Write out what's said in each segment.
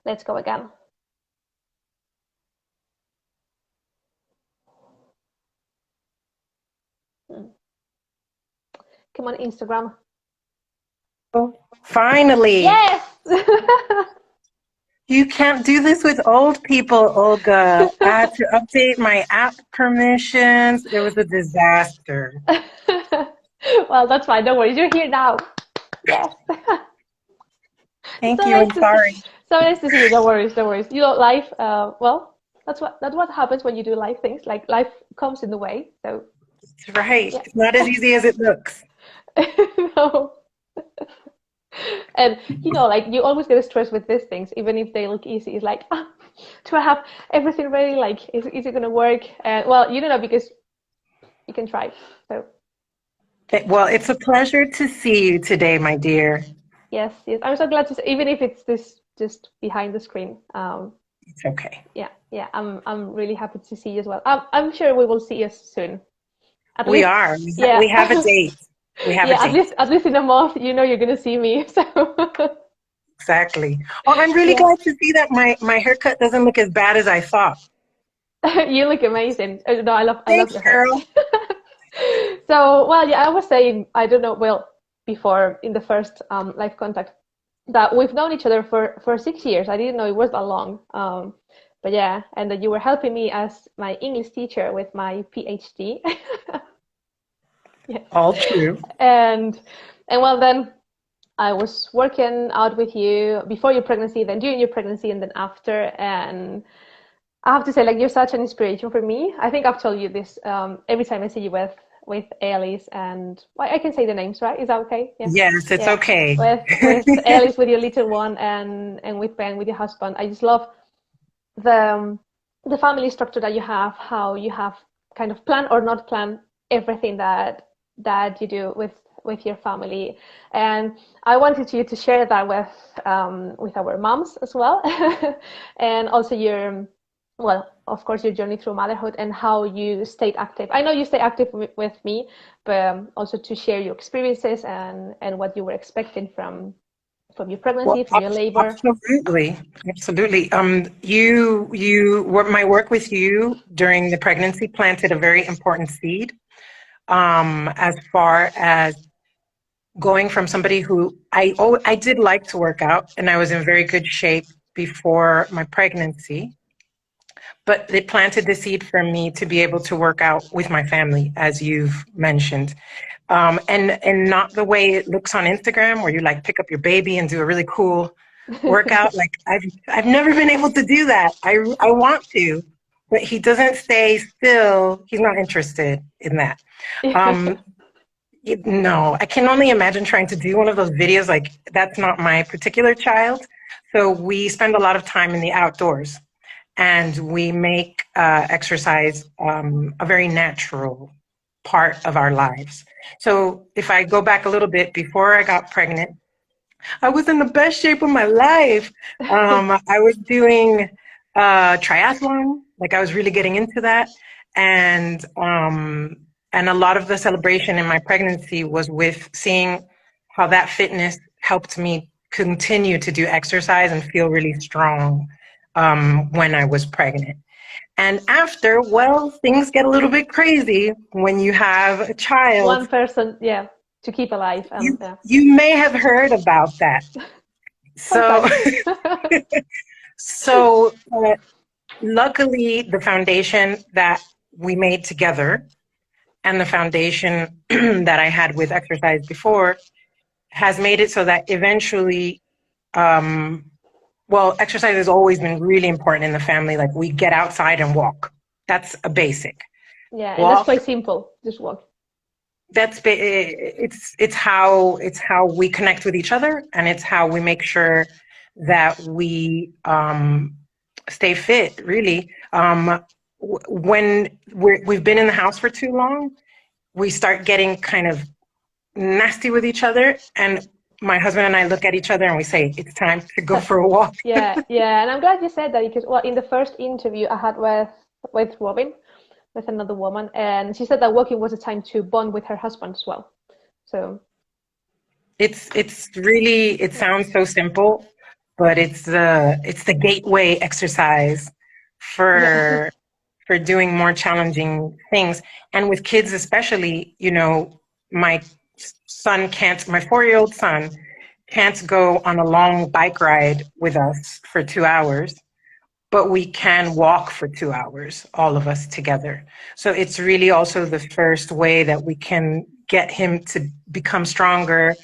Let's go again. Come on, Instagram. Oh, finally. Yes! You can't do this with old people, Olga. I had to update my app permissions. It was a disaster. Well, that's fine. Don't worry. You're here now. Yes. Thank So you, nice and to see. sorry. So nice to see you. Don't worry. Don't worry. You know, life. Well, that's what happens when you do life things. Like life comes in the way. So That's right. yeah. It's not as easy as it looks. No. And like you always get stressed with these things, even if they look easy. It's like, do I have everything ready? Like, is it gonna work? And well, you don't know because you can try. So Well, it's a pleasure to see you today, my dear. yes, yes. I'm so glad to see, even if it's this just behind the screen. It's okay. Yeah, yeah. I'm really happy to see you as well. I'm sure we will see you soon. At We least, are. yeah. We have a date. We have a Yeah, date. at least in a month, you're gonna see me. So Exactly. Oh, I'm really yeah. glad to see that my haircut doesn't look as bad as I thought. You look amazing. No, I love Thanks, your hair. girl. So, well, yeah, I was saying, I don't know, well, before in the first live contact, that we've known each other for 6 years. I didn't know it was that long. But yeah, and that you were helping me as my English teacher with my PhD. Yes. All true. And well, then I was working out with you before your pregnancy, then during your pregnancy, and then after. And I have to say, like, you're such an inspiration for me. I think I've told you this every time I see you with Alice and well, I can say the names, right? Is that okay? Yeah, Yes, it's yeah. okay. With Alice, with your little one, and with Ben, with your husband. I just love the the family structure that you have. How you have kind of plan or not plan everything that you do with your family. And I wanted you to share that with our moms as well, and also your well, of course, your journey through motherhood and how you stayed active. I know you stay active with me, but also to share your experiences and what you were expecting from your Well, pregnancy, from your labor. absolutely, absolutely. My work with you during the pregnancy planted a very important seed. As far as going from somebody who I did like to work out, and I was in very good shape before my pregnancy, but it planted the seed for me to be able to work out with my family, as you've mentioned. And not the way it looks on Instagram where you like pick up your baby and do a really cool workout. Like I've never been able to do that. I want to, but he doesn't stay still. He's not interested in that. Um, no, I can only imagine trying to do one of those videos. Like that's not my particular child. So we spend a lot of time in the outdoors and we make exercise a very natural part of our lives. So if I go back a little bit, before I got pregnant, I was in the best shape of my life. I was doing triathlon, like I was really getting into that, and a lot of the celebration in my pregnancy was with seeing how that fitness helped me continue to do exercise and feel really strong when I was pregnant. And after, well, things get a little bit crazy when you have a child. One person, yeah, to keep alive, and You yeah, you may have heard about that. So sometimes. so luckily the foundation that we made together and the foundation that I had with exercise before has made it so that eventually well, exercise has always been really important in the family. Like we get outside and walk. That's a basic. Yeah, and that's Walk. quite simple. Just walk. It's how we connect with each other, and it's how we make sure that we stay fit. Really, when we've been in the house for too long, we start getting kind of nasty with each other, and my husband and I look at each other and we say, "It's time to go for a walk." Yeah, yeah, and I'm glad you said that because well, in the first interview I had with Robin, with another woman, and she said that walking was a time to bond with her husband as well. So It's really, it yeah, sounds so simple, but it's the gateway exercise Yeah. for doing more challenging things. And with kids especially, my my 4-year-old son can't go on a long bike ride with us for 2 hours, but we can walk for 2 hours, all of us together. So it's really also the first way that we can get him to become stronger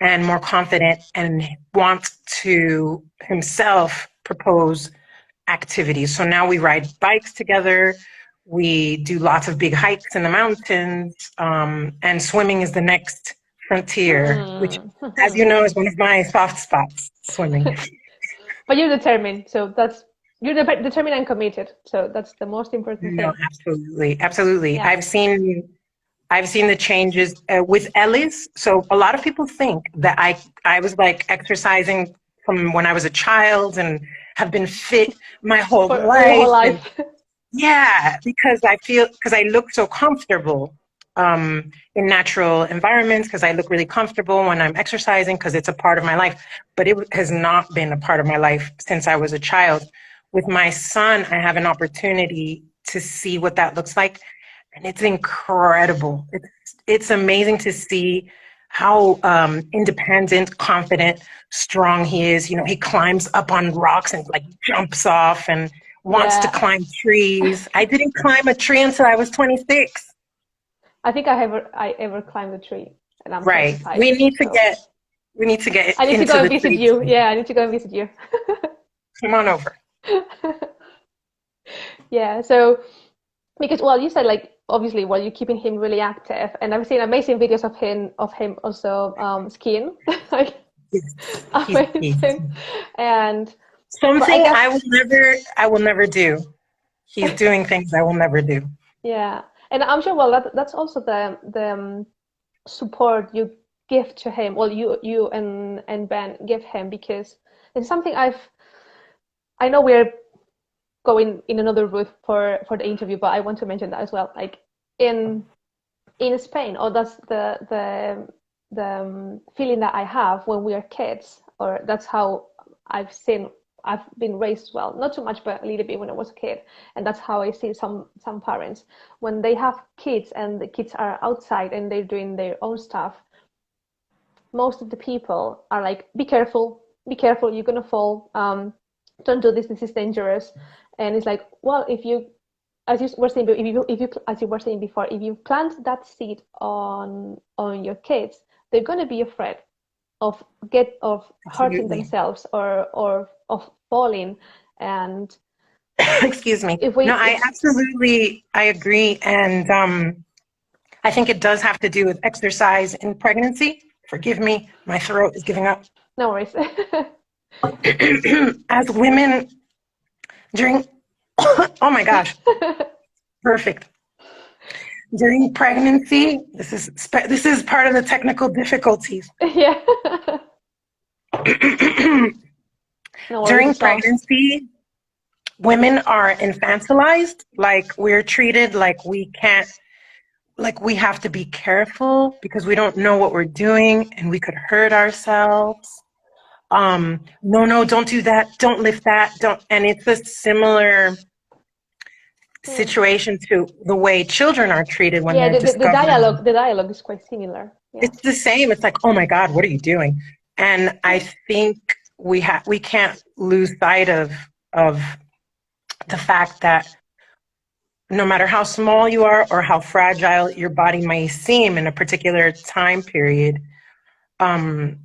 and more confident and want to himself propose activities. So now we ride bikes together. We do lots of big hikes in the mountains, and swimming is the next frontier, which, as you Mm. know, is one of my soft spots, swimming. But you're determined, so that's you're determined and committed. So that's the most important No, thing. absolutely, absolutely. Yeah. I've seen the changes with Ellis. So a lot of people think that I was like exercising from when I was a child and have been fit my whole For your whole life. And life. yeah, because I look so comfortable in natural environments, because I look really comfortable when I'm exercising, because it's a part of my life. But it has not been a part of my life since I was a child. With my son, I have an opportunity to see what that looks like, and it's incredible. It's amazing to see how independent, confident, strong he is. He climbs up on rocks and like jumps off and wants to Yeah. climb trees. I didn't climb a tree until I was 26. I think I ever climbed a tree, and I'm Right. 35. We need to So get we need to get I need to go into and the visit trees. you. Yeah, I need to go and visit you. Come on over. Yeah. So because well, you said like obviously well you're keeping him really active, and I've seen amazing videos of him also skiing, like Yes. He's amazing. And but I something guess I will never do. He's doing things I will never do. yeah, and I'm sure well that's also the support you give to him. Well, you and Ben give him because it's something I know we're going in another route for the interview, but I want to mention that as well. Like in in Spain, or that's the feeling that I have when we are kids, or that's how I've seen I've been raised well, not too much, but a little bit when I was a kid, and that's how I see some parents when they have kids and the kids are outside and they're doing their own stuff. Most of the people are like, be careful, you're gonna fall. Don't do this. This is dangerous. And it's like, well, if you as you were saying, if you as you were saying before, if you plant that seed on your kids, they're gonna be afraid of hurting Absolutely. themselves or of falling. And Excuse me. if No, we I if absolutely I agree, and I think it does have to do with exercise in pregnancy. Forgive me, my throat is giving up. no worries. As women during, oh my gosh, perfect. During pregnancy, this is part of the technical difficulties. Yeah. No worries, During it's all. pregnancy, women are infantilized, like we're treated like we can't, like we have to be careful because we don't know what we're doing and we could hurt ourselves. No, no, don't do that, don't lift that, don't. And it's a similar Hmm. situation to the way children are treated when Yeah, they're the discovering. dialogue is quite similar. Yeah. It's the same. It's like, oh my God, what are you doing? And I think we can't lose sight of the fact that no matter how small you are or how fragile your body may seem in a particular time period, um,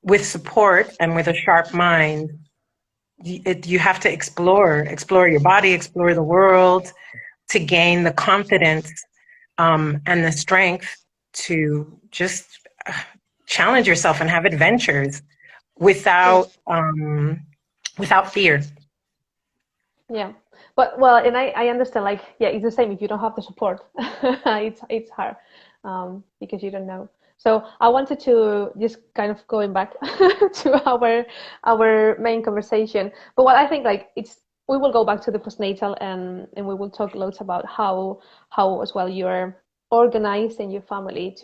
with support and with a sharp mind, you have to explore your body, explore the world, to gain the confidence and the strength to just challenge yourself and have adventures Yeah. without fear. Yeah. But well, and I understand like yeah, it's the same if you don't have the support. It's hard because you don't know. So I wanted to just kind of going back to our main conversation. But what I think like it's we will go back to the postnatal and we will talk loads about how as well you're organized in your family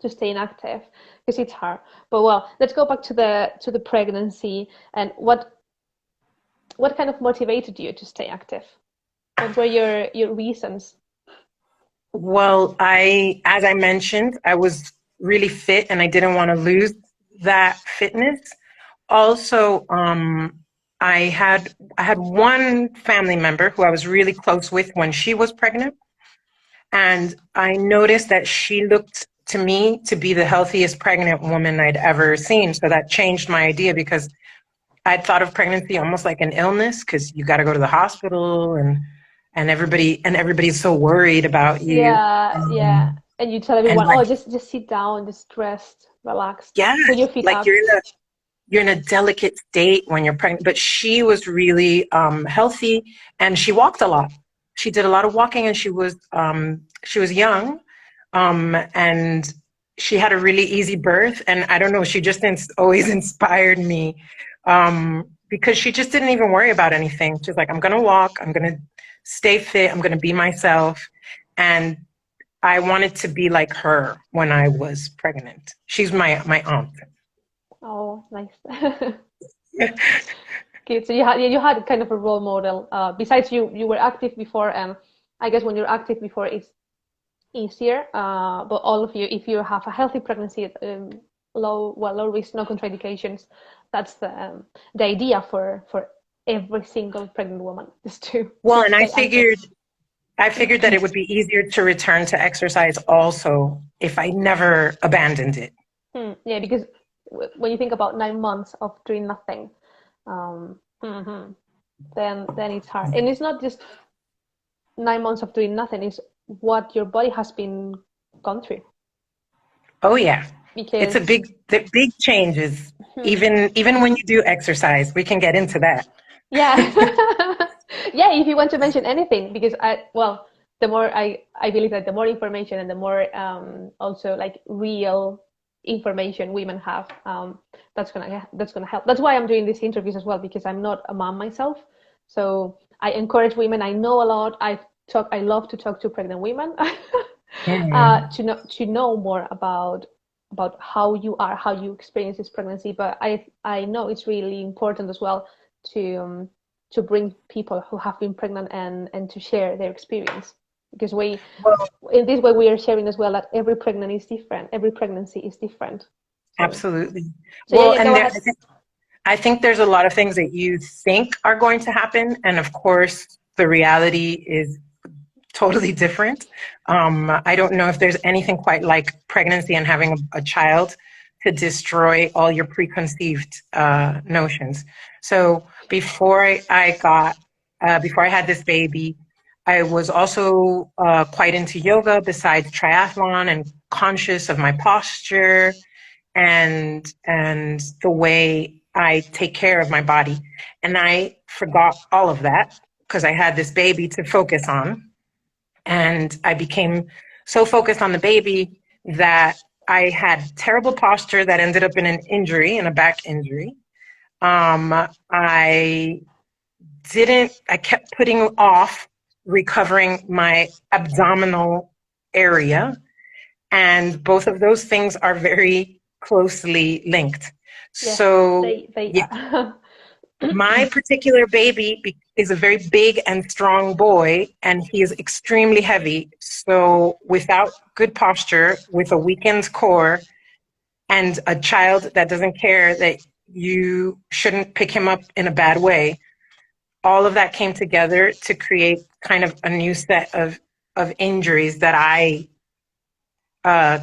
staying active because it's hard. But well, let's go back to the pregnancy and what kind of motivated you to stay active? What were your reasons? Well, as I mentioned, I was really fit and I didn't want to lose that fitness. Also, I had one family member who I was really close with when she was pregnant, and I noticed that she looked to me to be the healthiest pregnant woman I'd ever seen. So that changed my idea because I'd thought of pregnancy almost like an illness because you got to go to the hospital and everybody's so worried about you. Yeah, yeah. And you tell And everyone, like, oh, just sit down, just rest, relax, yeah, put your feet like up. you're in a delicate state when you're pregnant. But she was really healthy, and she walked a lot. She did a lot of walking, and she was young, and she had a really easy birth. And I don't know, she just always inspired me, because she just didn't even worry about anything. She's like, I'm gonna walk, I'm gonna stay fit, I'm gonna be myself, and I wanted to be like her when I was pregnant. She's my aunt. Oh, nice. Okay, so you had kind of a role model. Besides you were active before, and I guess when you're active before, it's easier. But all of you, if you have a healthy pregnancy, low risk, no contraindications, that's the idea for every single pregnant woman is to Well, and I stay active. figured I figured that it would be easier to return to exercise also if I never abandoned it. Yeah, because when you think about 9 months of doing nothing, mhm, then it's hard, and it's not just 9 months of doing nothing; it's what your body has been gone through. Oh yeah. It's a Because the big changes. Even when you do exercise, we can get into that. yeah, yeah. If you want to mention anything, because the more I believe that the more information and the more also like real information women have, that's gonna help. That's why I'm doing these interviews as well, because I'm not a mom myself, so I encourage women. I know a lot. I love to talk to pregnant women, Mhm. to know more about how you experience this pregnancy. But I know it's really important as well to bring people who have been pregnant and to share their experience, because Well, in this way we are sharing as well that every pregnancy is different. So absolutely. yeah, Well, yeah, go and ahead. I think there's a lot of things that you think are going to happen, and of course, the reality is totally different. I don't know if there's anything quite like pregnancy and having a child to destroy all your preconceived notions. So before I had this baby, I was also quite into yoga besides triathlon and conscious of my posture and the way I take care of my body. And I forgot all of that because I had this baby to focus on. And I became so focused on the baby that I had terrible posture that ended up in an injury, in a back injury. I I kept putting off recovering my abdominal area. And both of those things are very closely linked. Yes, So, they yeah, are. my particular baby is a very big and strong boy, and he is extremely heavy. So, without good posture, with a weakened core, and a child that doesn't care that you shouldn't pick him up in a bad way, all of that came together to create kind of a new set of injuries that uh,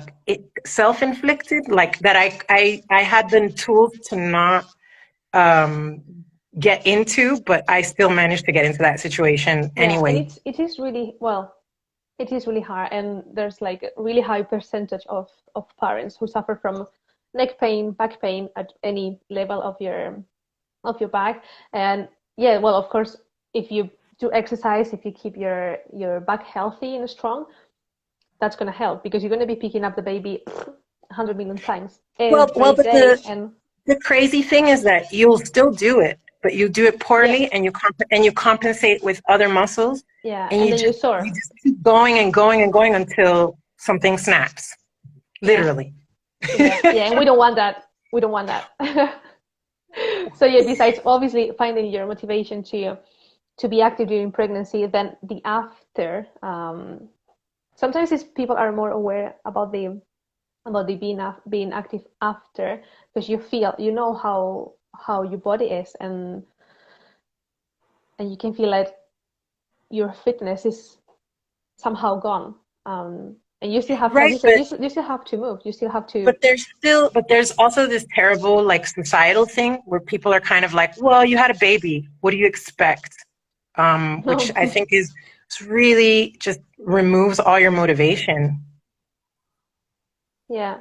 self-inflicted, like that I had the tools to not um, get into, but I still managed to get into that situation Yeah, and anyway. it is really, well, it is really hard, and there's like a really high percentage of parents who suffer from neck pain, back pain at any level of your back. And yeah, well, of course, if you do exercise, if you keep your back healthy and strong, that's going to help, because you're going to be picking up the baby 100 million times Well, every but day. And the crazy thing is that you'll still do it, but you do it yes, poorly, and you compensate with other muscles, yeah, and and you then you're just you sore. just keep going and going and going until something snaps. Yeah. literally. Yeah. Yeah. And we don't want that. We don't want that. So yeah, besides obviously finding your motivation to be active during pregnancy, then the after, sometimes it's people are more aware about the being active after, because you feel, you know how your body is, and you can feel like your fitness is somehow gone. And you still have, like Right, you said, you still have to move. You still have to. but there's also this terrible like societal thing where people are kind of like, well, you had a baby, what do you expect? Which I think is it's really just removes all your motivation. Yeah,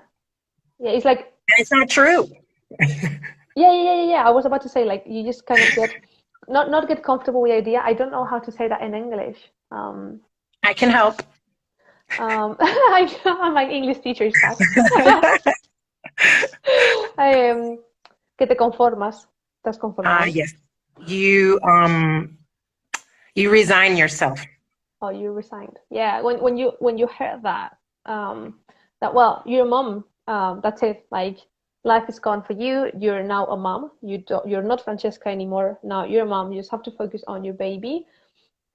yeah. It's like, And it's not true. yeah. I was about to say, like, you just kind of get not get comfortable with the idea. I don't know how to say that in English. I can help. My English teacher is back. Que te conformas. Estás conformado. Yes. You you resign yourself. Oh, you resigned. Yeah, when you heard that, that, well, you're a mom. That's it. Like, life is gone for you. You're now a mom. You're not Francheska anymore. Now you're a mom. You just have to focus on your baby,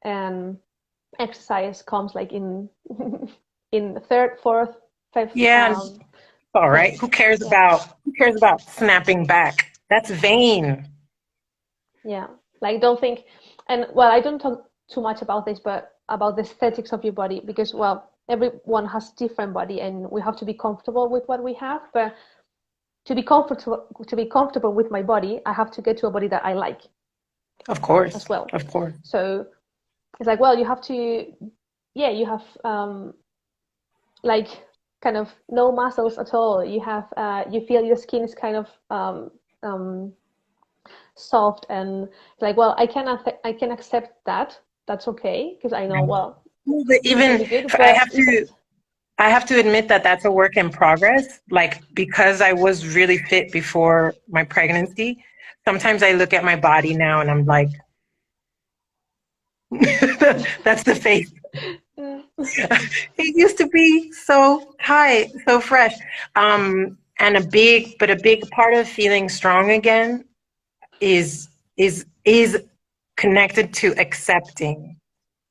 and exercise comes like in in third, fourth, fifth. Yeah, all right. Yeah, Who cares about snapping back? That's vain. yeah. Like, don't think, and well, I don't talk too much about this, but about the aesthetics of your body, because, well, everyone has different body, and we have to be comfortable with what we have. But to be comfortable with my body, I have to get to a body that I like Of course. as well. Of course. So it's like, well, you have to, yeah, you have like kind of no muscles at all. You have you feel your skin is kind of soft, and like, well, I can accept that. That's okay, because I know, well, Well, but it's gonna even be good. I But have to I have to admit that that's a work in progress. Like because I was really fit before my pregnancy, sometimes I look at my body now and I'm like, that's the face. It used to be so high, so fresh. And a big part of feeling strong again is connected to accepting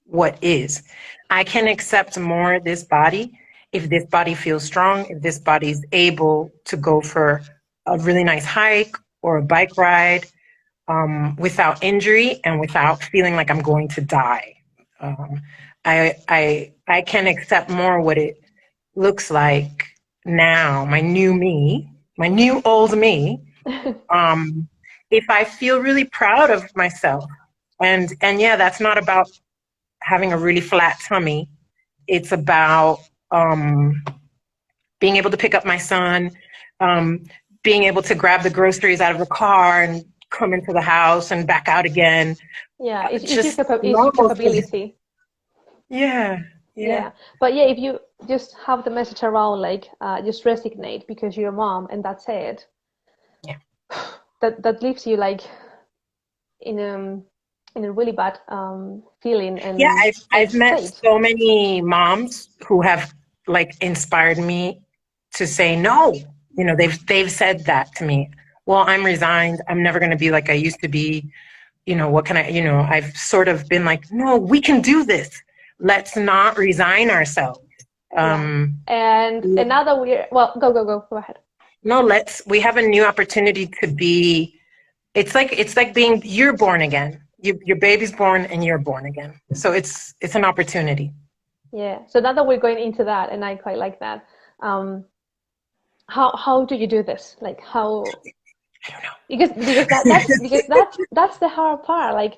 what is. I can accept more this body if this body feels strong, if this body is able to go for a really nice hike or a bike ride without injury and without feeling like I'm going to die. Um, I can accept more what it looks like now, my new me, my new old me. Um, if I feel really proud of myself, and yeah, that's not about having a really flat tummy. It's about um, being able to pick up my son, um, being able to grab the groceries out of the car and come into the house and back out again. yeah, Just it's your normal things. capability. Yeah, yeah. Yeah, but yeah, if you just have the message around, like, just resignate because you're a mom and that's it, Yeah. that leaves you like in a really bad feeling Yeah, and I've met state. so many moms who have like inspired me to say no. You know, they've said that to me. Well, I'm resigned. I'm never going to be like I used to be. You know, what can I, you know, I've sort of been like, no, we can do this. Let's not resign ourselves. Yeah. Um, And yeah. another weird, well, go ahead. No, we have a new opportunity to be, it's like being, you're born again. Your baby's born and you're born again. So it's an opportunity. Yeah. So now that we're going into that, and I quite like that. Um, how do you do this? Like, how, I don't know. because that's the hard part. Like,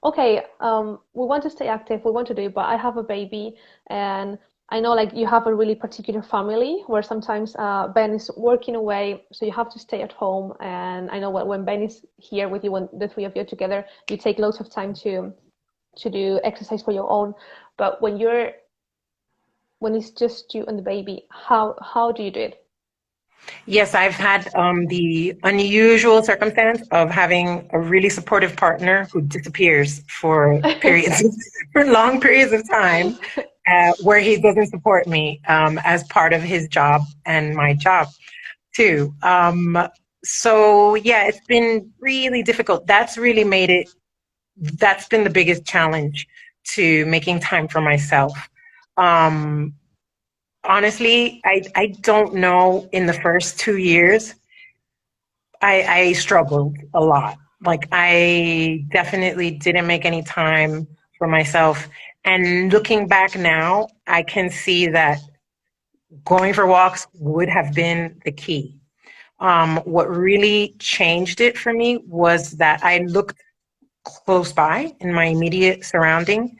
okay, we want to stay active, we want to do it, but I have a baby, and I know, like, you have a really particular family where sometimes Ben is working away, so you have to stay at home. And I know when Ben is here with you, when the three of you are together, you take lots of time to do exercise for your own. But when it's just you and the baby, how do you do it? Yes, I've had the unusual circumstance of having a really supportive partner who disappears for periods, for long periods of time. where he doesn't support me as part of his job and my job too. So yeah, it's been really difficult. That's been the biggest challenge to making time for myself. Um, Honestly, I don't know. In the first 2 years, I struggled a lot. Like, I definitely didn't make any time for myself. And looking back now, I can see that going for walks would have been the key. What really changed it for me was that I looked close by in my immediate surrounding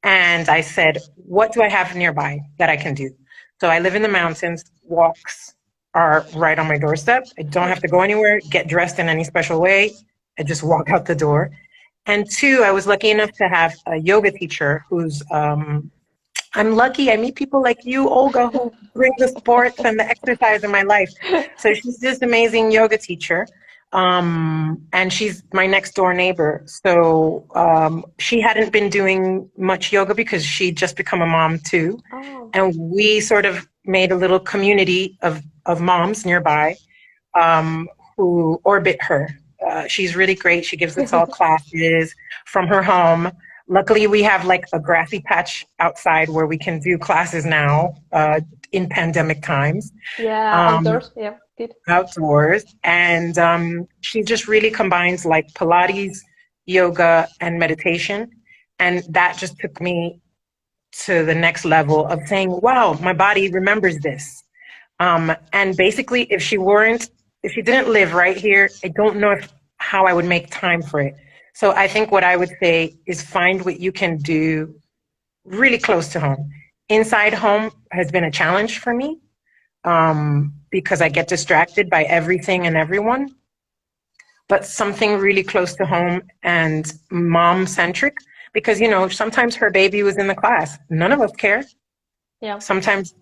and I said, what do I have nearby that I can do? So I live in the mountains. Walks are right on my doorstep. I don't have to go anywhere, get dressed in any special way. I just walk out the door. And two, I was lucky enough to have a yoga teacher who's I'm lucky I meet people like you, Olga, who bring the sports and the exercise in my life. So she's this amazing yoga teacher. And she's my next door neighbor. So she hadn't been doing much yoga because she'd just become a mom too. Oh. And we sort of made a little community of moms nearby who orbit her. She's really great. She gives us all classes from her home. Luckily, we have like a grassy patch outside where we can do classes now in pandemic times. Yeah, Um, outdoors. Yeah, good. Outdoors. And she just really combines like Pilates, yoga, and meditation. And that just took me to the next level of saying, wow, my body remembers this. And basically, if she didn't live right here, I don't know how I would make time for it. So I think what I would say is find what you can do really close to home. Inside home has been a challenge for me because I get distracted by everything and everyone. But something really close to home and mom centric, because sometimes her baby was in the class. None of us care. Yeah. Sometimes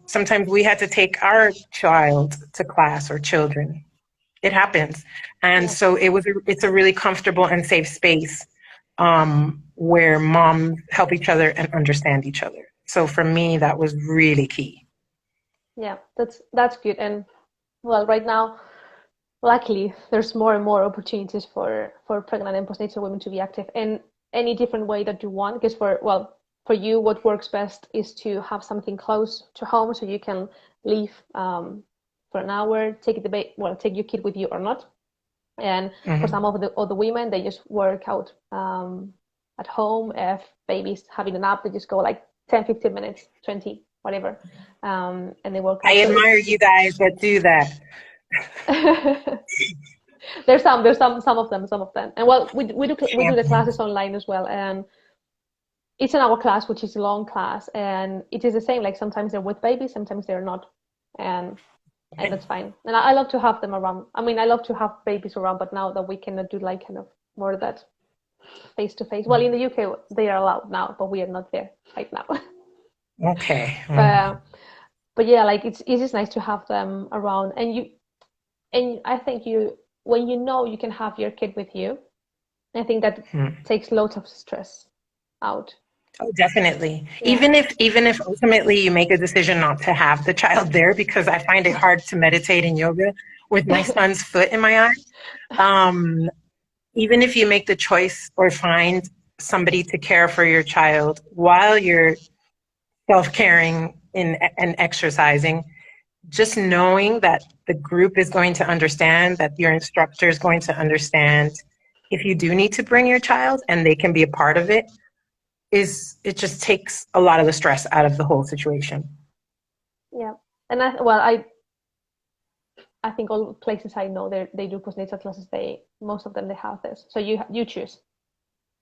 we had to take our child to class or children. It happens. And Yeah. so it's a really comfortable and safe space where moms help each other and understand each other. So for me, that was really key. Yeah, that's good. And well, right now, luckily, there's more and more opportunities for pregnant and postnatal women to be active in any different way that you want. Because for you, what works best is to have something close to home so you can leave for an hour, take your kid with you or not. And for Hmm. some of the other women, they just work out at home. If baby's having a nap, they just go like 10, 15 minutes, 20, whatever, and they work out. I So admire you guys that do that. there's some of them, and well, we do the classes Champions. online as well, and it's an hour class, which is a long class, and it is the same. Like sometimes they're with babies, sometimes they're not, and and that's fine. And I love to have them around. I mean, I love to have babies around, but now that we cannot do like kind of more of that face to face. Well, in the UK they are allowed now, but we are not there right now. Okay. but but yeah, like it's just nice to have them around, and I think when you know you can have your kid with you, I think that Mhm. takes loads of stress out. Oh, definitely. Yeah. Even if ultimately you make a decision not to have the child there, because I find it hard to meditate in yoga with my son's foot in my eye. Um, Even if you make the choice or find somebody to care for your child while you're self-caring and exercising, just knowing that the group is going to understand, that your instructor is going to understand if you do need to bring your child and they can be a part of it, it just takes a lot of the stress out of the whole situation. Yeah. And I think all places I know they do postnatal classes. Most of them they have this. So you choose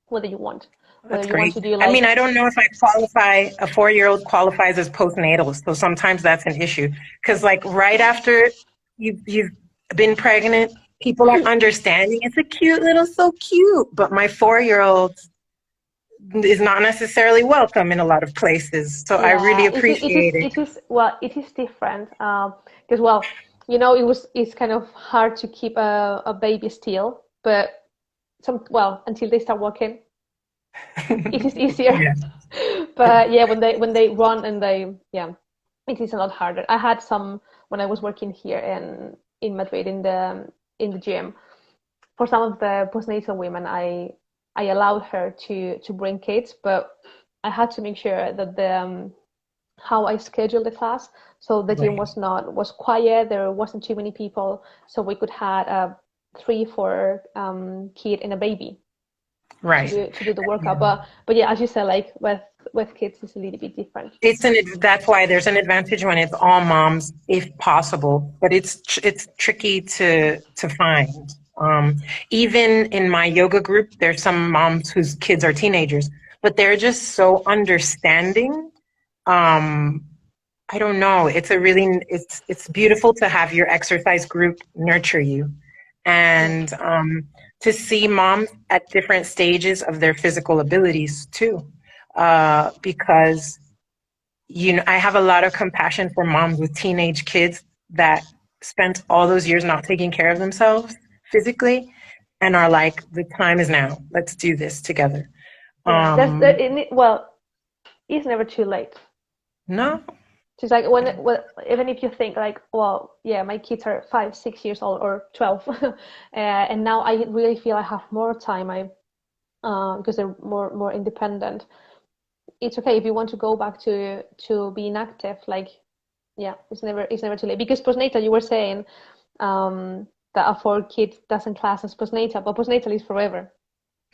whether you want whether That's you want great. to do I like mean, I don't know if I qualify, a 4-year-old qualifies as postnatal. So sometimes that's an issue. Because, like, right after you've been pregnant, people are understanding. It's a cute little, so cute. But my 4-year-old is not necessarily welcome in a lot of places. So I really yeah it is appreciate it. it is well it is different because it's kind of hard to keep a baby still, but until they start walking It is easier. Yeah. But yeah, when they run and they yeah, it is a lot harder. I had some when I was working here in Madrid in the gym. For some of the postnatal women, I allowed her to bring kids, but I had to make sure that the how I scheduled the class. So the gym Right. was quiet. There wasn't too many people, so we could have a 3, 4 kid and a baby Right. to do the workout. Yeah. But yeah, as you said, like with kids, it's a little bit different. That's why there's an advantage when it's all moms, if possible, but it's tricky to find. Even in my yoga group, there's some moms whose kids are teenagers, but they're just so understanding. Um, I don't know. It's beautiful to have your exercise group nurture you, Yeah, and to see moms at different stages of their physical abilities too, because I have a lot of compassion for moms with teenage kids that spent all those years not taking care of themselves physically and are like, the time is now. Let's do this together. yeah. Um, Well, it's never too late. no, She's like even if you think like, well, yeah, my kids are 5, 6 years old or 12, and now I really feel I have more time. Because they're more independent. It's okay if you want to go back to being active. Like, yeah, it's never too late. Because postnatal, you were saying that a 4 kid doesn't class as postnatal, but postnatal is forever.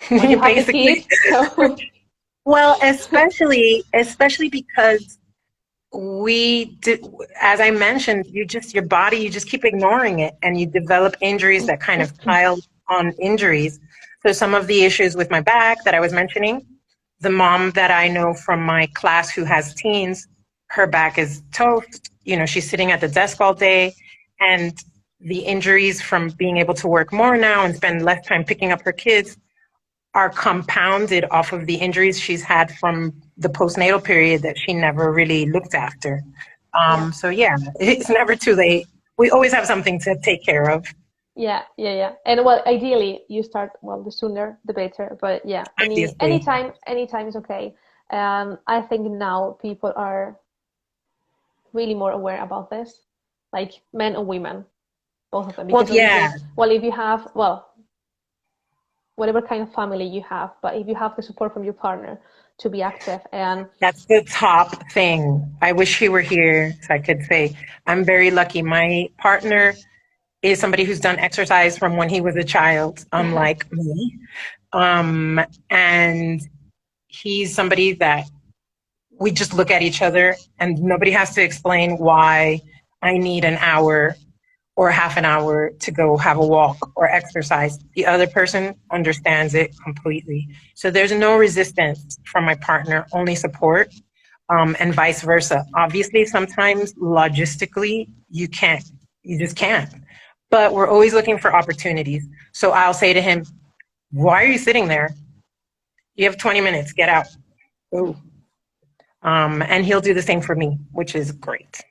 When you have the basically. kid, so Well, especially because we did, as I mentioned, your body, you just keep ignoring it and you develop injuries that kind of pile on injuries. So some of the issues with my back that I was mentioning, the mom that I know from my class who has teens, her back is toast. She's sitting at the desk all day, and the injuries from being able to work more now and spend less time picking up her kids are compounded off of the injuries she's had from the postnatal period that she never really looked after. yeah, So yeah, it's never too late. We always have something to take care of. yeah. And well, ideally you start, well, the sooner the better. But yeah, Obviously, anytime is okay. I think now people are really more aware about this, like men and women, both of them. well, Because yeah, obviously, well, if you have, well, whatever kind of family you have, but if you have the support from your partner to be active and that's the top thing. I wish he were here so I could say I'm very lucky. My partner is somebody who's done exercise from when he was a child, unlike me. And he's somebody that we just look at each other and nobody has to explain why I need an hour or half an hour to go have a walk or exercise. The other person understands it completely. So there's no resistance from my partner, only support, and vice versa. Obviously, sometimes logistically, you just can't. But we're always looking for opportunities. So I'll say to him, why are you sitting there? You have 20 minutes, get out. Go. And he'll do the same for me, which is great.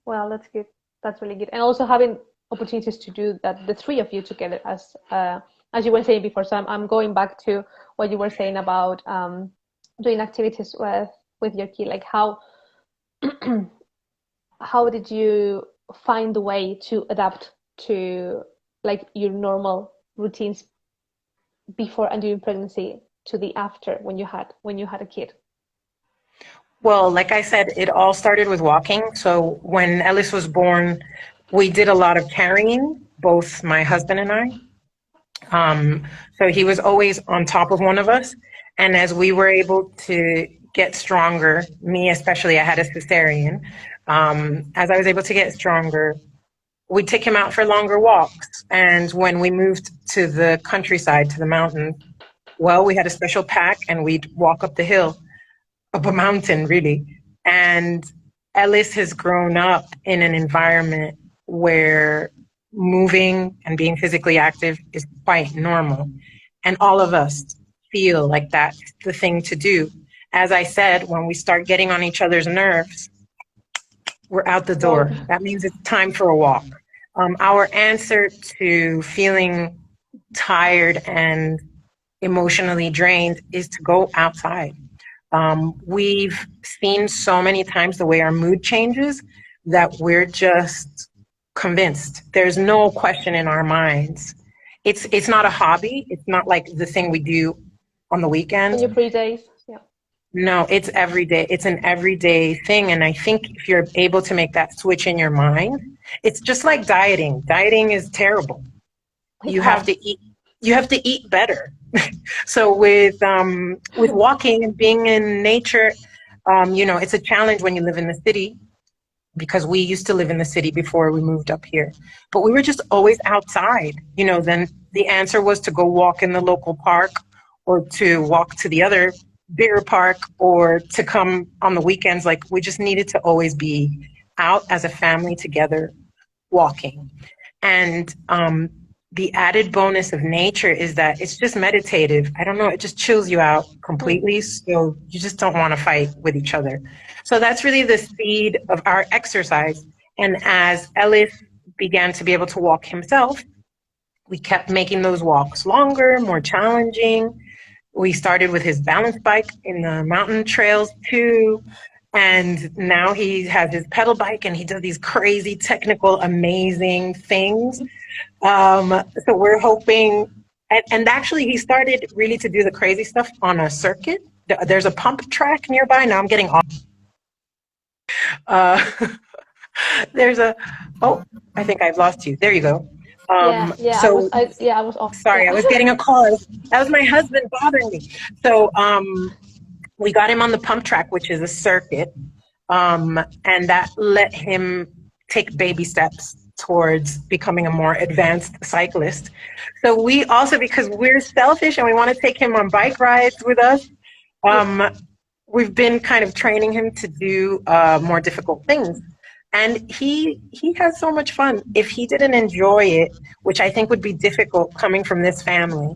well, that's good. That's really good. And also having opportunities to do that, the three of you together, as you were saying before. So I'm going back to what you were saying about doing activities with your kid. Like how did you find the way to adapt to like your normal routines before and during pregnancy to the after when you had a kid? Well, like I said, it all started with walking. So when Ellis was born, we did a lot of carrying, both my husband and I. So he was always on top of one of us. And as we were able to get stronger, me especially, I had a cesarean. As I was able to get stronger, we'd take him out for longer walks. And when we moved to the countryside, to the mountains, well, we had a special pack and we'd walk up the hill, up a mountain, really. And Ellis has grown up in an environment where moving and being physically active is quite normal. And all of us feel like that's the thing to do. As I said, when we start getting on each other's nerves, we're out the Well, door. That means it's time for a walk. Our answer to feeling tired and emotionally drained is to go outside. We've seen so many times the way our mood changes that we're just convinced. There's no question in our minds. It's not a hobby. It's not like the thing we do on the On weekends. your free days. Yeah. No, it's every day. It's an everyday thing. And I think if you're able to make that switch in your mind, it's just like dieting. Dieting is terrible. It's You have hard. to eat, you have to eat better. So with walking and being in nature, it's a challenge when you live in the city because we used to live in the city before we moved up here. But we were just always outside. Then the answer was to go walk in the local park or to walk to the other bigger park or to come on the weekends. Like we just needed to always be out as a family together walking. And the added bonus of nature is that it's just meditative. I don't know, it just chills you out Mm. completely. So you just don't want to fight with each other. So that's really the seed of our exercise. And as Ellis began to be able to walk himself, we kept making those walks longer, more challenging. We started with his balance bike in the mountain trails too. And now he has his pedal bike and he does these crazy, technical, amazing things. So we're hoping, and actually, he started really to do the crazy stuff on a circuit. There's a pump track nearby. Now I'm getting off. Uh, there's a, oh, I think I've lost you. There you go. Yeah, yeah, So I was off. sorry, Yeah. I was getting a call. That was my husband bothering me. So we got him on the pump track, which is a circuit, and that let him take baby steps towards becoming a more advanced cyclist. So we also, because we're selfish and we want to take him on bike rides with us, Yeah. um, we've been kind of training him to do more difficult things. And he has so much fun. If he didn't enjoy it, which I think would be difficult coming from this family,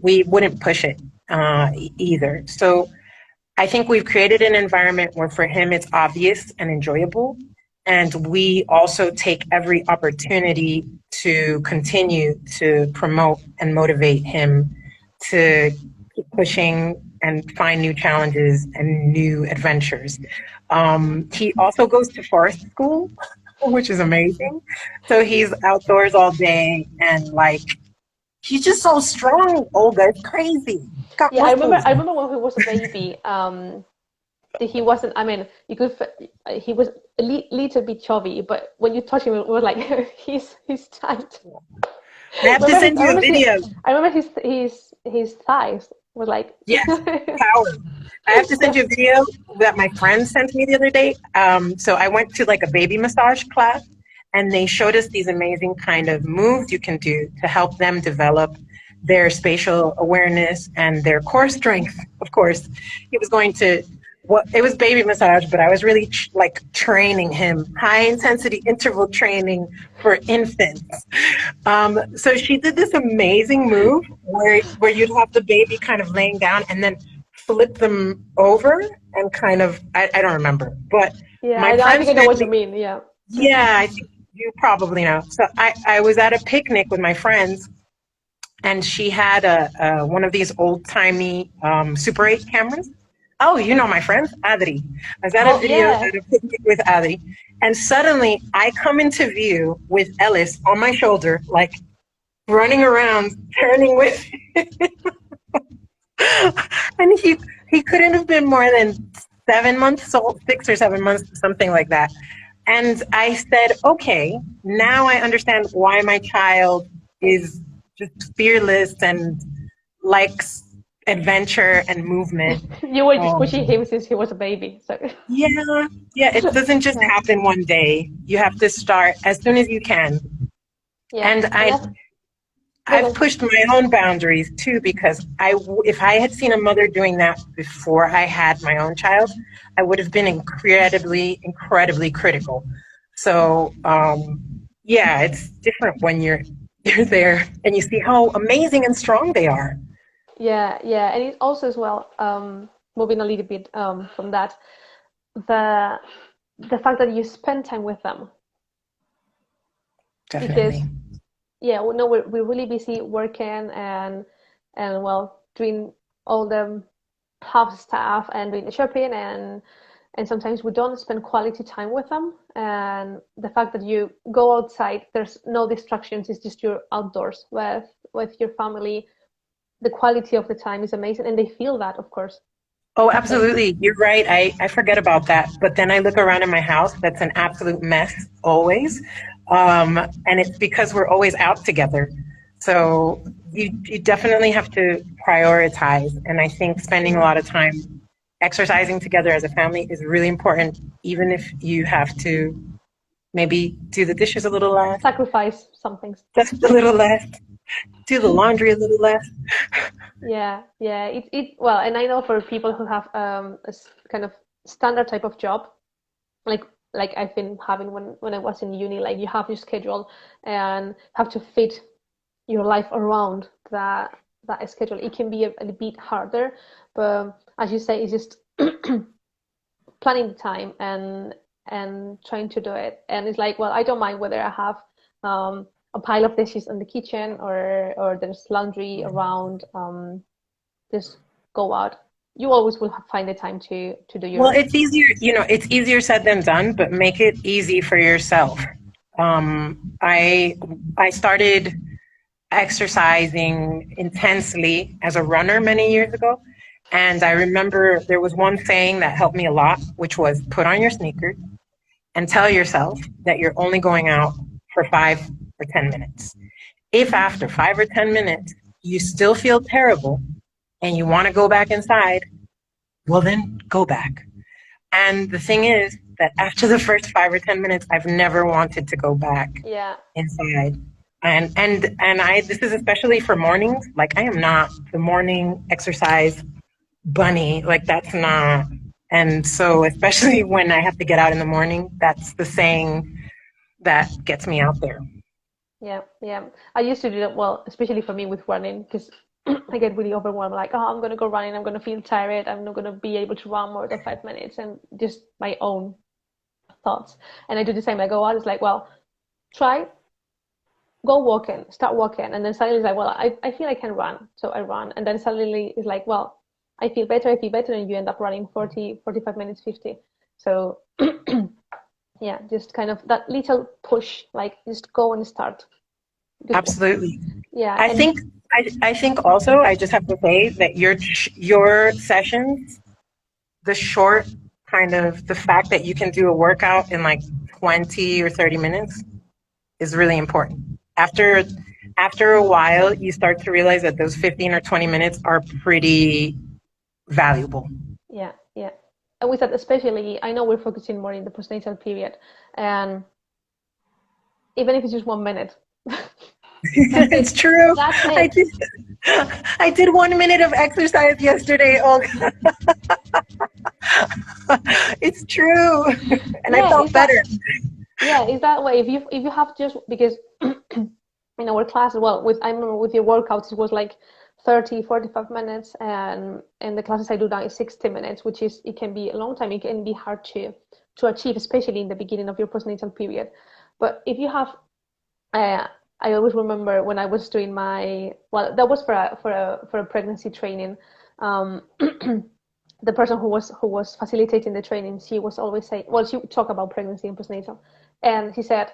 we wouldn't push it either. So I think we've created an environment where for him it's obvious and enjoyable. And we also take every opportunity to continue to promote and motivate him to keep pushing and find new challenges and new adventures. He also goes to forest school, which is amazing. So he's outdoors all day and like he's just so strong, Olga. It's crazy. Got Yeah, I remember. muscles. I remember when he was a baby. He wasn't. I mean, he was a little bit chubby, but when you touch him, it was like he's tight. I have to Remember his. send I you a remember his. video. I remember his thighs was like. Yes, power. I have to send Yeah. you a video that my friend sent me the other day. So I went to like a baby massage class, and they showed us these amazing kind of moves you can do to help them develop their spatial awareness and their core strength. Of course, he was going to. Well, it was baby massage, but I was really like training him, high intensity interval training for infants. So she did this amazing move where you'd have the baby kind of laying down and then flip them over and kind of I don't remember, but Yeah, my I friend think I know sent what you me. mean. Yeah. Yeah, I think you probably know. So I was at a picnic with my friends, and she had a one of these old timey Super 8 cameras. Oh, you know my friend Adri. I was at a Oh video yeah. at a picnic with Adri, and suddenly I come into view with Ellis on my shoulder, like running around, turning with, and he couldn't have been more than 7 months old, 6 or 7 months, something like that. And I said, okay, now I understand why my child is just fearless and likes adventure and movement. You were just pushing Um, him since he was a baby. So yeah, yeah, it doesn't just yeah, happen one day. You have to start as soon as you can. yeah, And and that's no I've go. pushed my own boundaries too because if I had seen a mother doing that before I had my own child, I would have been incredibly critical. So yeah, it's different when you're there and you see how amazing and strong they are. Yeah, yeah, and it also as well. Moving a little bit from that, the the fact that you spend time with them because Definitely. yeah, we know we're really busy working and and well, doing all the house stuff and doing the shopping, and sometimes we don't spend quality time with them. And the fact that you go outside, there's no distractions, it's just you're outdoors with your family. The quality of the time is amazing, and they feel that, of course. Oh, So absolutely. You're right. I forget about that. But then I look around in my house, that's an absolute mess always. And it's because we're always out together. So you definitely have to prioritize. And I think spending a lot of time exercising together as a family is really important, even if you have to maybe do the dishes a little less, sacrifice some things. just a little less, do the laundry a little less. Yeah, yeah. It well, and I know for people who have kind of standard type of job, like I've been having when I was in uni, like you have your schedule and have to fit your life around that schedule. It can be a bit harder, but as you say, it's just planning the time and trying to do it. And it's like, well, I don't mind whether I have a pile of dishes in the kitchen or there's laundry around. Just go out. You always will find the time to do Well, your. it's easier, it's easier said than done, but make it easy for yourself. I started exercising intensely as a runner many years ago. And I remember there was one saying that helped me a lot, which was put on your sneakers and tell yourself that you're only going out for 5 or 10 minutes. If after 5 or 10 minutes you still feel terrible and you want to go back inside, well, then go back. And the thing is that after the first 5 or 10 minutes, I've never wanted to go back Yeah, inside. And this is especially for mornings. Like I am not the morning exercise bunny. Like that's not. And so especially when I have to get out in the morning, that's the saying that gets me out there. yeah, yeah. I used to do that, well, especially for me with running, because I get really overwhelmed. Like, oh, I'm gonna go running. I'm gonna feel tired. I'm not gonna be able to run more than 5 minutes, and just my own thoughts. And I do the same. I go out. It's like, well, try go walking, start walking, and then suddenly it's like, well, I feel I can run, so I run, and then suddenly it's like, well, I feel better, and you end up running 40, 45 minutes, 50. So yeah, just kind of that little push, like just go and start. Because Absolutely. yeah, I and think I think also I just have to say that your sessions, the short kind of the fact that you can do a workout in like 20 or 30 minutes is really important. After a while, you start to realize that those 15 or 20 minutes are pretty valuable. yeah, yeah. And with that, especially, I know we're focusing more in the postnatal period, and even if it's just 1 minute, that's it. It's true. That's I it. did I did 1 minute of exercise yesterday. Oh, it's true. And I Yeah, felt is that better. yeah, is that way? If you have just because in our class, well, with I remember with your workouts, it was like 30, 45 minutes, and the classes I do now is 60 minutes, which is it can be a long time. It can be hard to achieve, especially in the beginning of your postnatal period. But if you have, uh, I always remember when I was doing my well, that was for a pregnancy training. Um, the person who was facilitating the training, she was always saying, well, she would talk about pregnancy and postnatal, and she said,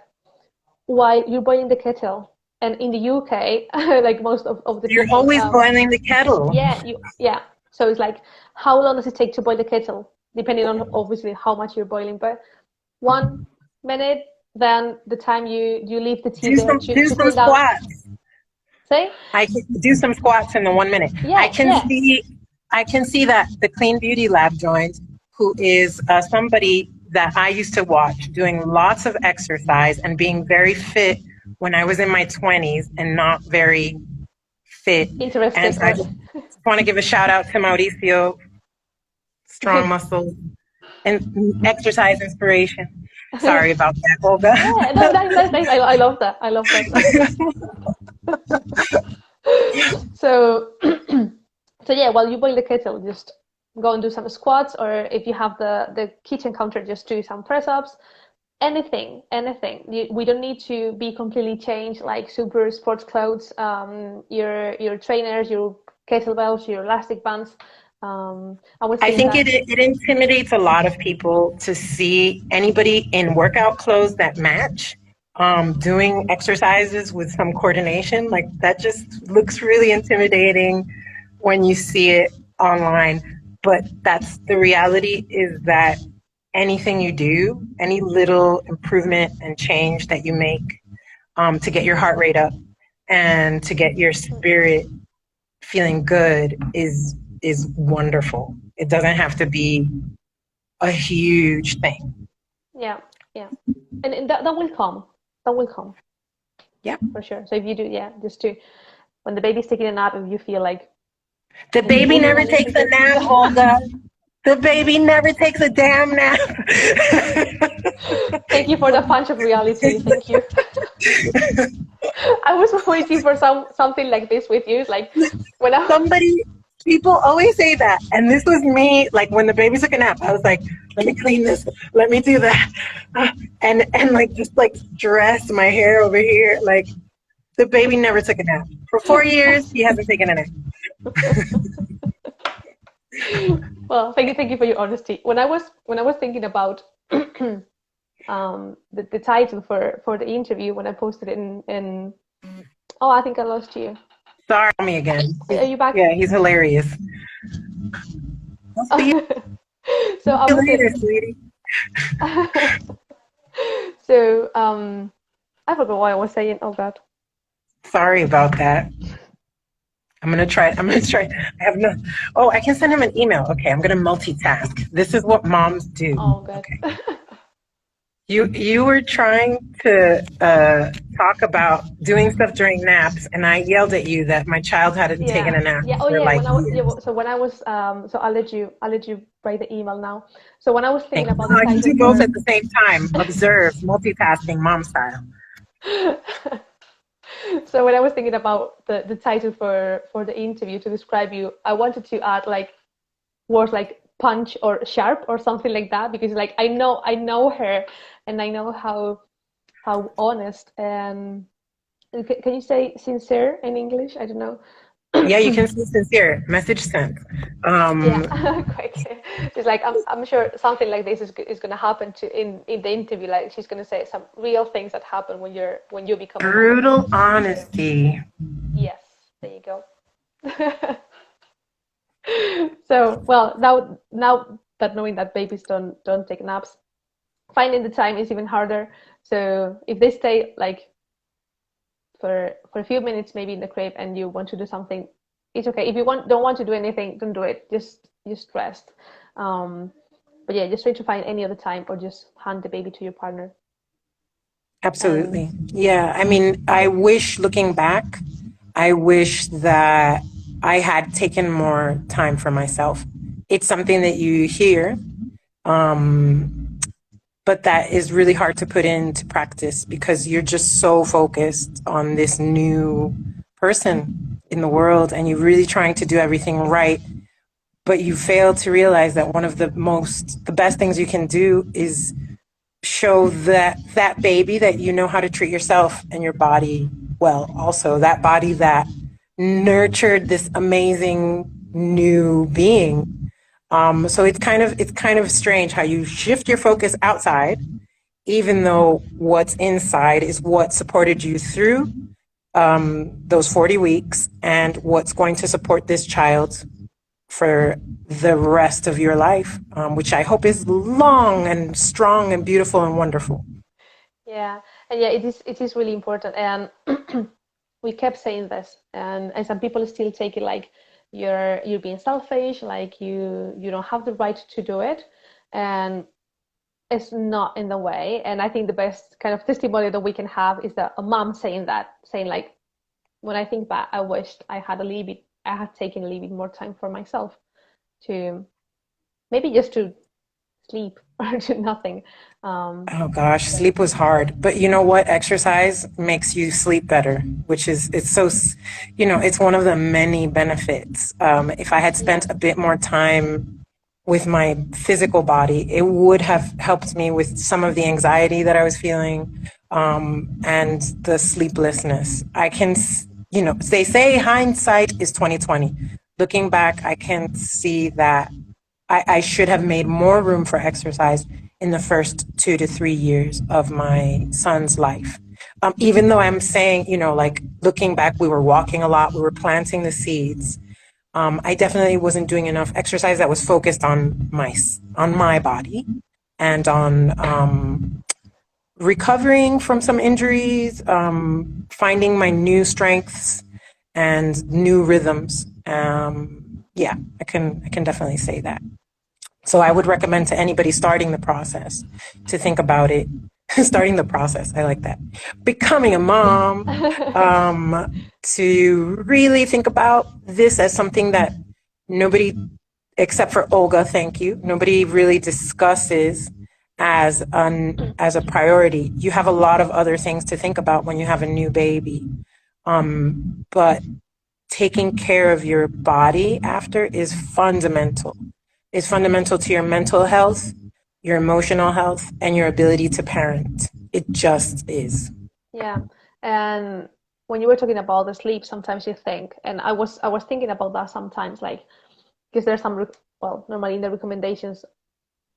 while you're boiling the kettle, and in the UK, like most of the You're people, always boiling the kettle. yeah. So it's like, how long does it take to boil the kettle? Depending on obviously how much you're boiling, but 1 minute, then the time you leave the tea Do there some do to some cool down. squats. Say, I can do some squats in the 1 minute. yeah, yeah, I can see that the Clean Beauty Lab joins, who is somebody that I used to watch doing lots of exercise and being very fit when I was in my 20s and not very fit. And interested so I or just want to give a shout out to Mauricio, strong muscles and exercise inspiration. Sorry about that, Olga. yeah, no, that's nice. I love that. I love that. So, so yeah, while you boil the kettle, just go and do some squats, or if you have the kitchen counter, just do some press ups. Anything, anything. We don't need to be completely changed, like super sports clothes. Your trainers, your kettlebells, your elastic bands. I was I seeing think that. it intimidates a lot of people to see anybody in workout clothes that match, doing exercises with some coordination. Like that just looks really intimidating when you see it online. But that's the reality, is that anything you do, any little improvement and change that you make, to get your heart rate up and to get your spirit feeling good is wonderful. It doesn't have to be a huge thing. Yeah, yeah, and that will come. That will come Yeah. for sure. So if you do, yeah, just to when the baby's taking a nap, if you feel like The baby moving never a little takes a bit. nap, Olga. The baby never takes a damn nap. Thank you for the punch of reality. Thank you. I was waiting for something like this with you. Like when I Somebody, people always say that. And this was me, like when the baby took a nap, I was like, let me clean this, let me do that. And like just like dress my hair over here. Like the baby never took a nap. For 4 years, he hasn't taken a nap. well, thank you for your honesty. When I was thinking about the title for the interview when I posted it in oh, I think I lost you. Sorry, me again. Are you back? Yeah, he's hilarious. I'll see So I you was later, saying, sweetie. so I forgot what I was saying. Oh God. Sorry about that. I'm gonna try. I have no. Oh, I can send him an email. Okay, I'm gonna multitask. This is what moms do. Oh God. Okay. You were trying to talk about doing stuff during naps, and I yelled at you that my child hadn't taken Yeah. a nap Yeah. Oh for yeah. like When I was yeah. years. So when I was so I'll let you write the email now. So when I was thinking Thank you. about No, the I can title do both for at the same time. Observe, multitasking, mom style. so when I was thinking about the title for the interview to describe you, I wanted to add like words like punch or sharp or something like that because like I know her and I know how honest and can you say sincere in English? I don't know. Yeah, you can be sincere. Message sent. Yeah, Um, quite. It's like I'm sure something like this is going to happen to in the interview. Like she's going to say some real things that happen when you become a mom. Brutal So honesty. yes, there you go. So well now that knowing that babies don't take naps, finding the time is even harder. So if they stay like for a few minutes maybe in the crib and you want to do something, it's okay. If you don't want to do anything, don't do it. Just rest. Um, but yeah, just try to find any other time or just hand the baby to your partner. And Absolutely. Yeah. I mean, I wish, looking back, I wish that I had taken more time for myself. It's something that you hear, um, but that is really hard to put into practice because you're just so focused on this new person in the world and you're really trying to do everything right. But you fail to realize that one of the best things you can do is show that baby that you know how to treat yourself and your body well. Also, that body that nurtured this amazing new being. So it's kind of strange how you shift your focus outside, even though what's inside is what supported you through those 40 weeks and what's going to support this child for the rest of your life, which I hope is long and strong and beautiful and wonderful. yeah, and yeah, it is really important. And we kept saying this, and some people still take it like you're being selfish, like you don't have the right to do it, and it's not in the way. And I think the best kind of testimony that we can have is that a mom saying that, saying like, when I think back, I wished I had taken a little bit more time for myself to maybe just to sleep or do nothing. Oh gosh, So sleep was hard, but you know what? Exercise makes you sleep better, which is it's so it's one of the many benefits. If I had yeah, spent a bit more time with my physical body, it would have helped me with some of the anxiety that I was feeling, and the sleeplessness. They say hindsight is 2020. looking back, I can see that I should have made more room for exercise in the first 2 to 3 years of my son's life. Even though I'm saying, like looking back, we were walking a lot, we were planting the seeds. I definitely wasn't doing enough exercise that was focused on my body and on recovering from some injuries, finding my new strengths and new rhythms. Yeah, I can definitely say that. So I would recommend to anybody starting the process to think about it. Starting the process, I like that. Becoming a mom, to really think about this as something that nobody, except for Olga, thank you, nobody really discusses as a priority. You have a lot of other things to think about when you have a new baby. But taking care of your body after is fundamental. It's fundamental to your mental health, your emotional health, and your ability to parent. It just is. Yeah. And when you were talking about the sleep, sometimes you think, and I was thinking about that sometimes, like, because there's some, well, normally in the recommendations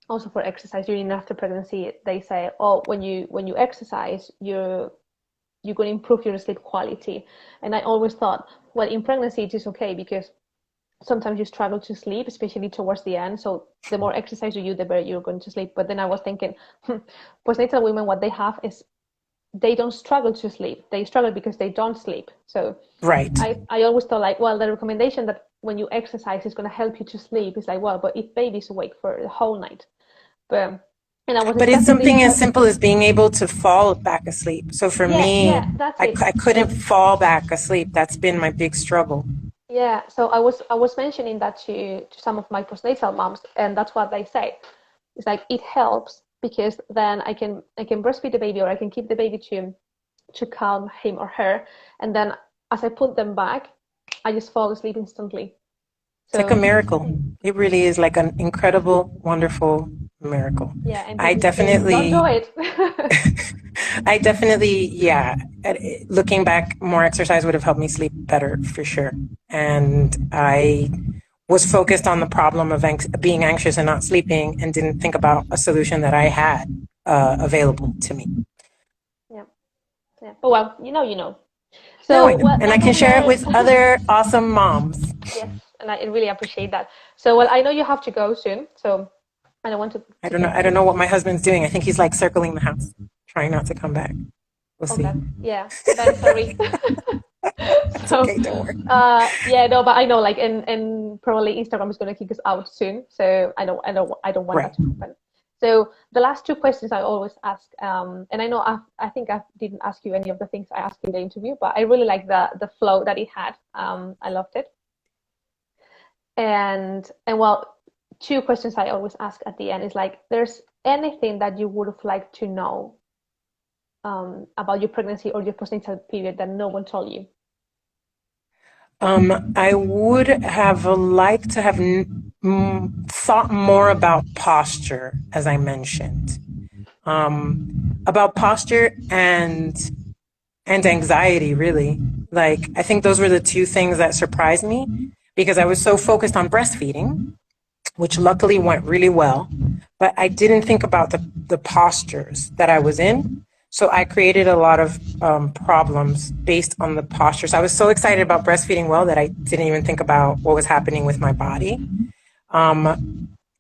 also for exercise during and after pregnancy, they say, oh, when you exercise, you're going to improve your sleep quality. And I always thought, well, in pregnancy it is okay because sometimes you struggle to sleep, especially towards the end. So the more exercise you do, the better you're going to sleep. But then I was thinking, postnatal women, what they have is they don't struggle to sleep. They struggle because they don't sleep. So Right. I always thought like, well, the recommendation that when you exercise is going to help you to sleep is like, well, but if baby's awake for the whole night. But and I was But it's discussing this something as simple as being able to fall back asleep. So for me, yeah, that's it. I couldn't fall back asleep. That's been my big struggle. Yeah, so I was mentioning that to some of my postnatal moms, and that's what they say. It's like it helps because then I can breastfeed the baby or I can keep the baby to calm him or her, and then as I put them back, I just fall asleep instantly. It's like a So miracle. It really is like an incredible, wonderful miracle. yeah, and I people say don't do definitely, it. yeah, looking back, more exercise would have helped me sleep better for sure. And I was focused on the problem of being anxious and not sleeping and didn't think about a solution that I had available to me. Yeah, yeah. Oh well, you know. Now I So know. well, And I I can know share it you're with other awesome moms. yes, and I really appreciate that. So well, I know you have to go soon, so I don't want to keep I don't you. know what my husband's doing. I think he's like circling the house, trying not to come back. We'll see. Okay. Yeah. Then sorry. It's So, okay, don't worry. yeah, no, but I know, like, and probably Instagram is going to kick us out soon. So I don't want Right. that to happen. So the last two questions I always ask, and I know I think I didn't ask you any of the things I asked in the interview, but I really like the flow that it had. I loved it. And well, two questions I always ask at the end is like, there's anything that you would have liked to know about your pregnancy or your postnatal period that no one told you? I would have liked to have thought more about posture, as I mentioned, about posture and anxiety, really. Like, I think those were the two things that surprised me because I was so focused on breastfeeding, which luckily went really well, but I didn't think about the postures that I was in. So I created a lot of problems based on the postures. I was so excited about breastfeeding well that I didn't even think about what was happening with my body.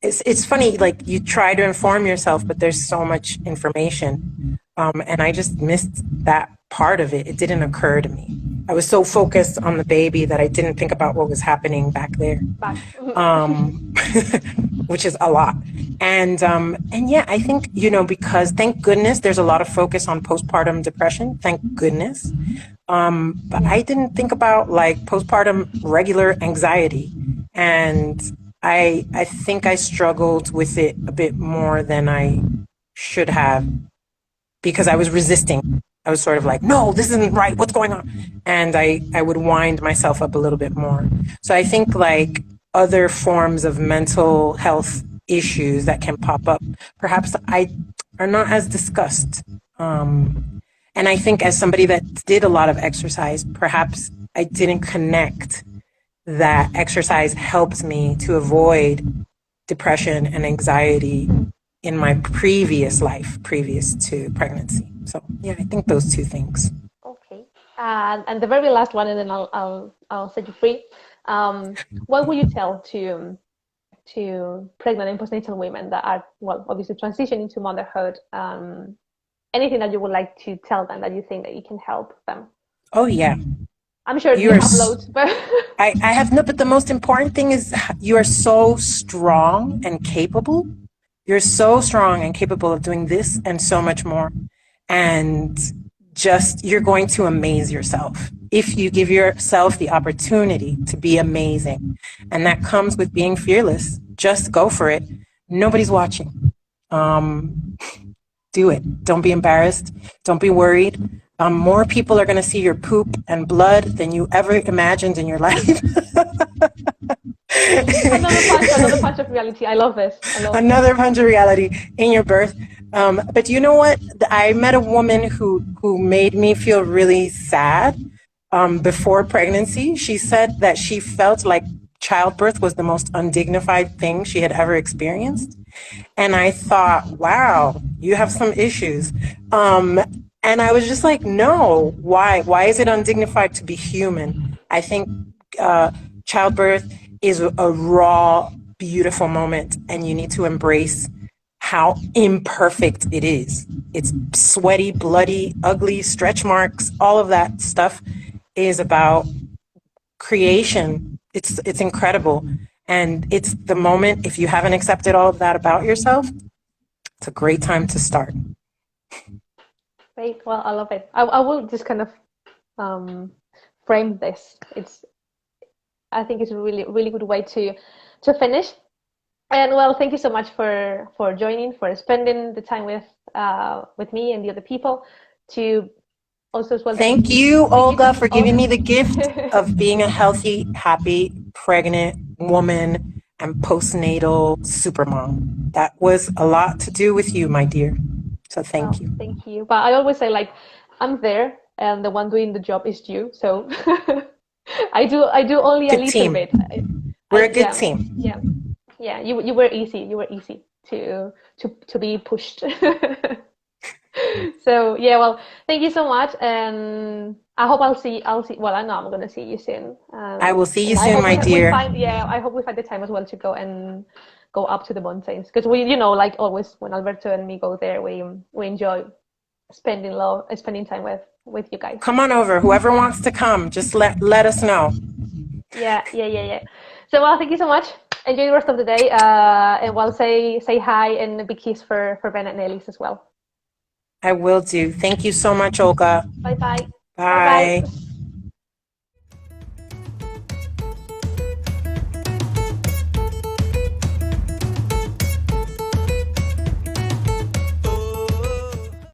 It's funny, like you try to inform yourself, but there's so much information. And I just missed that part of it. It didn't occur to me. I was so focused on the baby that I didn't think about what was happening back there, Back. which is a lot. And yeah, I think, because thank goodness there's a lot of focus on postpartum depression. Thank goodness. But I didn't think about like postpartum regular anxiety. And I think I struggled with it a bit more than I should have because I was resisting. I was sort of like, no, this isn't right. What's going on? And I would wind myself up a little bit more. So I think like other forms of mental health issues that can pop up, perhaps are not as discussed. And I think as somebody that did a lot of exercise, perhaps I didn't connect that exercise helps me to avoid depression and anxiety in my previous life, previous to pregnancy. So yeah, I think those two things. Okay. And the very last one, and then I'll set you free. What would you tell to pregnant and postnatal women that are, well, obviously transitioning to motherhood? Anything that you would like to tell them that you think that you can help them? Oh yeah, I'm sure you you are. have loads, but I have no, but the most important thing is you are so strong and capable. You're so strong and capable of doing this and so much more. And just, you're going to amaze yourself if you give yourself the opportunity to be amazing. And that comes with being fearless. Just go for it. Nobody's watching. Um, do it. Don't be embarrassed. Don't be worried. More people are going to see your poop and blood than you ever imagined in your life. another punch of reality. I love this. I love this. Another punch of reality in your birth. But you know what? I met a woman who made me feel really sad before pregnancy. She said that she felt like childbirth was the most undignified thing she had ever experienced. And I thought, wow, you have some issues. And I was just like, no, why? Why is it undignified to be human? I think childbirth is a raw, beautiful moment, and you need to embrace how imperfect it is. It's sweaty, bloody, ugly, stretch marks, all of that stuff is about creation. It's incredible. And it's the moment, if you haven't accepted all of that about yourself, it's a great time to start. Great. Well, I love it. I will just kind of frame this. I think it's a really good way to finish. And well, thank you so much for joining, for spending the time with me and the other people. To also as well. Thank you, Thank you Olga, to for giving me the gift Olga. of being a healthy, happy, pregnant woman and postnatal supermom. That was a lot to do with you, my dear. So thank Well, you. thank you. But I always say like I'm there, and the one doing the job is you. So I do only a Good little bit. team. We're a good Yeah, team. yeah, yeah. You were easy. You were easy to be pushed. So yeah, well, thank you so much, and I hope I'll see. Well, I know I'm gonna see you soon, I will see you and I soon, hope my we dear. find yeah, I hope we find the time as well to go and go up to the mountains because like always when Alberto and me go there, we enjoy spending time with you guys. Come on over. Whoever wants to come, just let us know. Yeah, yeah, yeah, yeah. So well, thank you so much. Enjoy the rest of the day, and well, say hi and a big kiss for Ben and Ellis as well. I will do. Thank you so much, Olga. Bye bye. Bye bye. Bye.